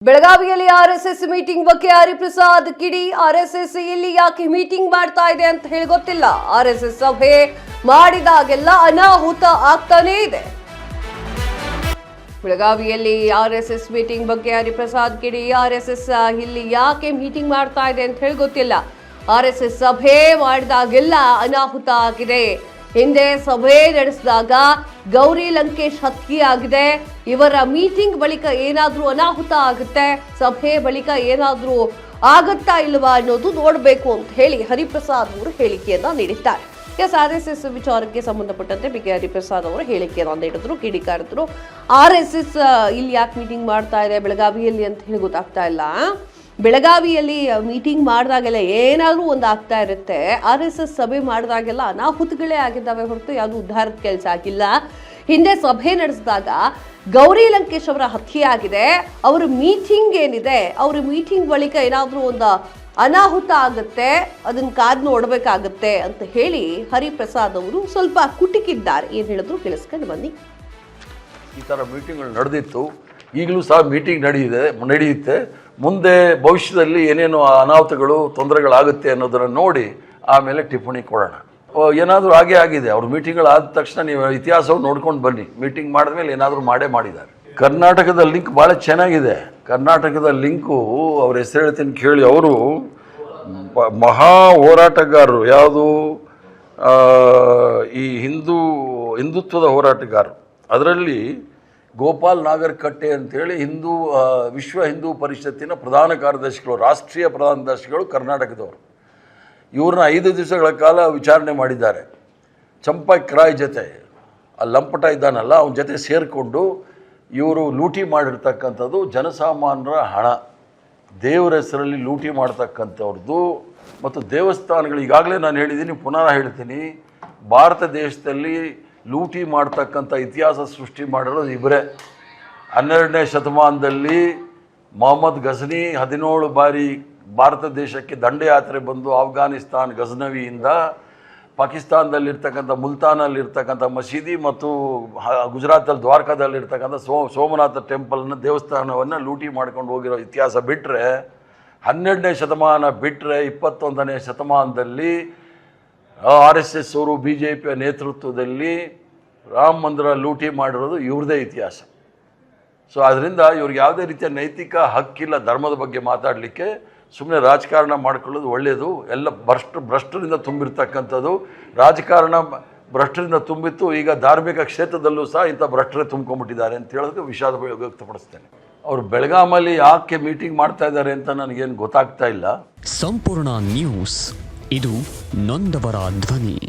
ಬೆಳಗಾವಿಯಲ್ಲಿ RSS meeting ಬಗ್ಗೆ ಹರಿಪ್ರಸಾದ್ ಕಿಡಿ ಆರ್ಎಸ್ಎಸ್ ಇಲ್ಲಿ ಯಾಕೆ ಮೀಟಿಂಗ್ ಮಾಡ್ತಾ ಇದೆ ಅಂತ ಹೇಳಿ ಗೊತ್ತಿಲ್ಲ. ಆರ್ಎಸ್ಎಸ್ ಸಭೆ ಮಾಡಿದಾಗೆಲ್ಲ ಅನಾಹುತ ಆಗ್ತಾನೇ ಇದೆ. ಬೆಳಗಾವಿಯಲ್ಲಿ ಆರ್ಎಸ್ಎಸ್ ಮೀಟಿಂಗ್ ಬಗ್ಗೆ ಹರಿಪ್ರಸಾದ್ ಕಿಡಿ ಆರ್ಎಸ್ಎಸ್ ಇಲ್ಲಿ ಯಾಕೆ ಮೀಟಿಂಗ್ ಮಾಡ್ತಾ ಇದೆ ಅಂತ ಹೇಳಿ ಗೊತ್ತಿಲ್ಲ. ಆರ್ಎಸ್ಎಸ್ ಸಭೆ ಮಾಡಿದಾಗೆಲ್ಲ ಅನಾಹುತ ಆಗಿದೆ. ಹಿಂದೆ ಸಭೆ ನಡೆಸಿದಾಗ ಗೌರಿ ಲಂಕೇಶ್ ಹತ್ಯೆಯಾಗಿದೆ. ಇವರ ಮೀಟಿಂಗ್ ಬಳಿಕ ಏನಾದ್ರೂ ಅನಾಹುತ ಆಗುತ್ತೆ, ಸಭೆ ಬಳಿಕ ಏನಾದ್ರೂ ಆಗತ್ತಾ ಇಲ್ವಾ ಅನ್ನೋದು ನೋಡಬೇಕು ಅಂತ ಹೇಳಿ ಹರಿಪ್ರಸಾದ್ ಅವರು ಹೇಳಿಕೆಯನ್ನ ನೀಡಿದ್ದಾರೆ. ಆರ್ಎಸ್ಎಸ್ ವಿಚಾರಕ್ಕೆ ಸಂಬಂಧಪಟ್ಟಂತೆ ಬಿಕೆ ಹರಿಪ್ರಸಾದ್ ಅವರು ಹೇಳಿಕೆಯನ್ನ ನೀಡಿದ್ರು. ಕಿಡಿಕಾರರು ಆರ್ಎಸ್ಎಸ್ ಇಲ್ಲಿ ಯಾಕೆ ಮೀಟಿಂಗ್ ಮಾಡ್ತಾ ಇದೆ ಬೆಳಗಾವಿಯಲ್ಲಿ ಅಂತ ಹೇಳಿ ಗೊತ್ತಾಗ್ತಾ ಇಲ್ಲ. ಬೆಳಗಾವಿಯಲ್ಲಿ ಮೀಟಿಂಗ್ ಮಾಡಿದಾಗೆಲ್ಲ ಏನಾದರೂ ಒಂದು ಆಗ್ತಾ ಇರುತ್ತೆ. ಆರ್ಎಸ್ಎಸ್ ಸಭೆ ಮಾಡಿದಾಗೆಲ್ಲ ಅನಾಹುತಗಳೇ ಆಗಿದ್ದಾವೆ ಹೊರತು ಯಾವುದು ಉದ್ಧಾರದ ಕೆಲಸ ಆಗಿಲ್ಲ. ಹಿಂದೆ ಸಭೆ ನಡೆಸಿದಾಗ ಗೌರಿ ಲಂಕೇಶ್ ಅವರ ಹತ್ಯೆ ಆಗಿದೆ. ಅವರ ಮೀಟಿಂಗ್ ಏನಿದೆ, ಅವ್ರ ಮೀಟಿಂಗ್ ಬಳಿಕ ಏನಾದರೂ ಒಂದು ಅನಾಹುತ ಆಗುತ್ತೆ, ಅದನ್ನ ಕಾದ್ ನೋಡ್ಬೇಕಾಗತ್ತೆ ಅಂತ ಹೇಳಿ ಹರಿಪ್ರಸಾದ್ ಅವರು ಸ್ವಲ್ಪ ಕುಟುಕಿದ್ದಾರೆ. ಏನ್ ಹೇಳಿದ್ರು ಕೇಳಿಸ್ಕೊಂಡು ಬನ್ನಿ. ಈ ಥರ ಮೀಟಿಂಗ್ಗಳು ನಡೆದಿತ್ತು, ಈಗಲೂ ಸಹ ಮೀಟಿಂಗ್ ನಡೆಯುತ್ತೆ. ಮುಂದೆ ಭವಿಷ್ಯದಲ್ಲಿ ಏನೇನು ಅನಾಹುತಗಳು ತೊಂದರೆಗಳಾಗುತ್ತೆ ಅನ್ನೋದನ್ನು ನೋಡಿ ಆಮೇಲೆ ಟಿಪ್ಪಣಿ ಕೊಡೋಣ. ಏನಾದರೂ ಹಾಗೆ ಆಗಿದೆ, ಅವ್ರ ಮೀಟಿಂಗ್ಗಳಾದ ತಕ್ಷಣ ನೀವು ಇತಿಹಾಸವನ್ನು ನೋಡ್ಕೊಂಡು ಬನ್ನಿ. ಮೀಟಿಂಗ್ ಮಾಡಿದ್ಮೇಲೆ ಏನಾದರೂ ಮಾಡಿದ್ದಾರೆ. ಕರ್ನಾಟಕದ ಲಿಂಕ್ ಭಾಳ ಚೆನ್ನಾಗಿದೆ. ಕರ್ನಾಟಕದ ಲಿಂಕು ಅವ್ರ ಹೆಸರು ಹೇಳ್ತೀನಿ ಕೇಳಿ. ಅವರು ಮಹಾ ಹೋರಾಟಗಾರರು. ಯಾವುದು ಈ ಹಿಂದುತ್ವದ ಹೋರಾಟಗಾರರು. ಅದರಲ್ಲಿ ಗೋಪಾಲ್ ನಾಗರಕಟ್ಟೆ ಅಂತೇಳಿ ವಿಶ್ವ ಹಿಂದೂ ಪರಿಷತ್ತಿನ ಪ್ರಧಾನ ಕಾರ್ಯದರ್ಶಿಗಳು, ರಾಷ್ಟ್ರೀಯ ಪ್ರಧಾನ ಕಾರ್ಯದರ್ಶಿಗಳು ಕರ್ನಾಟಕದವರು. ಇವ್ರನ್ನ 5 ದಿವಸಗಳ ಕಾಲ ವಿಚಾರಣೆ ಮಾಡಿದ್ದಾರೆ. ಚಂಪಕ್ ರಾಯ್ ಜೊತೆ ಆ ಲಂಪಟ ಇದ್ದಾನಲ್ಲ, ಅವನ ಜೊತೆ ಸೇರಿಕೊಂಡು ಇವರು ಲೂಟಿ ಮಾಡಿರ್ತಕ್ಕಂಥದ್ದು ಜನಸಾಮಾನ್ಯರ ಹಣ, ದೇವರ ಹೆಸರಲ್ಲಿ ಲೂಟಿ ಮಾಡ್ತಕ್ಕಂಥವ್ರದ್ದು. ಮತ್ತು ದೇವಸ್ಥಾನಗಳು, ಈಗಾಗಲೇ ನಾನು ಹೇಳಿದ್ದೀನಿ, ಪುನಃ ಹೇಳ್ತೀನಿ, ಭಾರತ ದೇಶದಲ್ಲಿ ಲೂಟಿ ಮಾಡ್ತಕ್ಕಂಥ ಇತಿಹಾಸ ಸೃಷ್ಟಿ ಮಾಡಿರೋದು ಇವರೇ. 12ನೇ ಶತಮಾನದಲ್ಲಿ ಮೊಹಮ್ಮದ್ ಗಜನಿ 17 ಬಾರಿ ಭಾರತ ದೇಶಕ್ಕೆ ದಂಡಯಾತ್ರೆ ಬಂದು ಆಫ್ಘಾನಿಸ್ತಾನ್ ಗಜ್ನವಿಯಿಂದ ಪಾಕಿಸ್ತಾನದಲ್ಲಿರ್ತಕ್ಕಂಥ ಮುಲ್ತಾನಲ್ಲಿರ್ತಕ್ಕಂಥ ಮಸೀದಿ ಮತ್ತು ಗುಜರಾತಲ್ಲಿ ದ್ವಾರಕಾದಲ್ಲಿರ್ತಕ್ಕಂಥ ಸೋಮನಾಥ ಟೆಂಪಲ್ನ ದೇವಸ್ಥಾನವನ್ನು ಲೂಟಿ ಮಾಡ್ಕೊಂಡು ಹೋಗಿರೋ ಇತಿಹಾಸ ಬಿಟ್ಟರೆ, 12ನೇ ಶತಮಾನ ಬಿಟ್ಟರೆ 21ನೇ ಶತಮಾನದಲ್ಲಿ RSS ಅವರು BJPಯ ನೇತೃತ್ವದಲ್ಲಿ ರಾಮ ಮಂದಿರ ಲೂಟಿ ಮಾಡಿರೋದು ಇವ್ರದೇ ಇತಿಹಾಸ. ಸೊ ಅದರಿಂದ ಇವ್ರಿಗೆ ಯಾವುದೇ ರೀತಿಯ ನೈತಿಕ ಹಕ್ಕಿಲ್ಲ ಧರ್ಮದ ಬಗ್ಗೆ ಮಾತಾಡಲಿಕ್ಕೆ. ಸುಮ್ಮನೆ ರಾಜಕಾರಣ ಮಾಡ್ಕೊಳ್ಳೋದು ಒಳ್ಳೆಯದು. ಎಲ್ಲ ಭ್ರಷ್ಟರಿಂದ ತುಂಬಿರ್ತಕ್ಕಂಥದ್ದು. ರಾಜಕಾರಣ ಭ್ರಷ್ಟರಿಂದ ತುಂಬಿತ್ತು. ಈಗ ಧಾರ್ಮಿಕ ಕ್ಷೇತ್ರದಲ್ಲೂ ಸಹ ಇಂಥ ಭ್ರಷ್ಟರೇ ತುಂಬ್ಕೊಂಡ್ಬಿಟ್ಟಿದ್ದಾರೆ ಅಂತ ಹೇಳೋದಕ್ಕೆ ವಿಷಾದ ವ್ಯಕ್ತಪಡಿಸ್ತೇನೆ. ಅವರು ಬೆಳಗಾಮಲ್ಲಿ ಯಾಕೆ ಮೀಟಿಂಗ್ ಮಾಡ್ತಾ ಇದ್ದಾರೆ ಅಂತ ನನಗೇನು ಗೊತ್ತಾಗ್ತಾ ಇಲ್ಲ. ಸಂಪೂರ್ಣ ನ್ಯೂಸ್, ಇದು ನೊಂದವರ ಧ್ವನಿ.